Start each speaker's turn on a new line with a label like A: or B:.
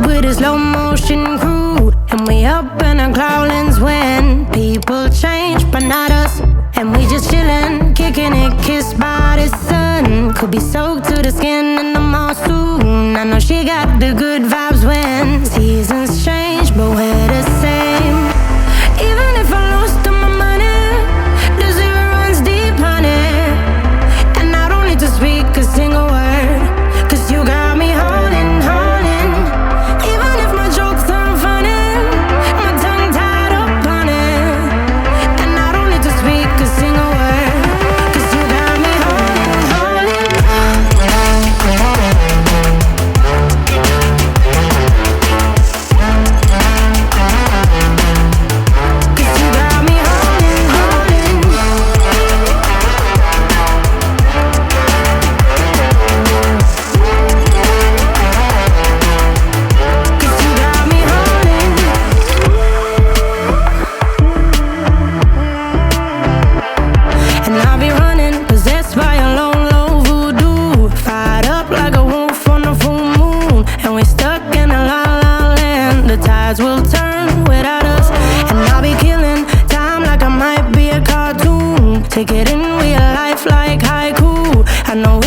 A: with a slow motion crew, and we up in our growlings when people change, but not us. And we just chillin', kicking it, kissed by the sun. Could be soaked to the skin in the mall soon. I know she got the good vibes when seasons change, but we're the same. Even if I lost all my money, the zero runs deep, honey. And I don't need to speak a single word, 'cause you got me holding, holding. Even if my jokes aren't funny, my tongue tied up on it. And I don't need to speak a single word, 'cause you got me holding, holding. 'Cause you got me holding, holding. 'Cause you got me holding. And I'll be running, possessed by a low, low voodoo. Fired up like a wolf on a full moon. And we're stuck in a la la land. The tides will turn without us. And I'll be killing time like I might be a cartoon. Take it in real life like haiku. I know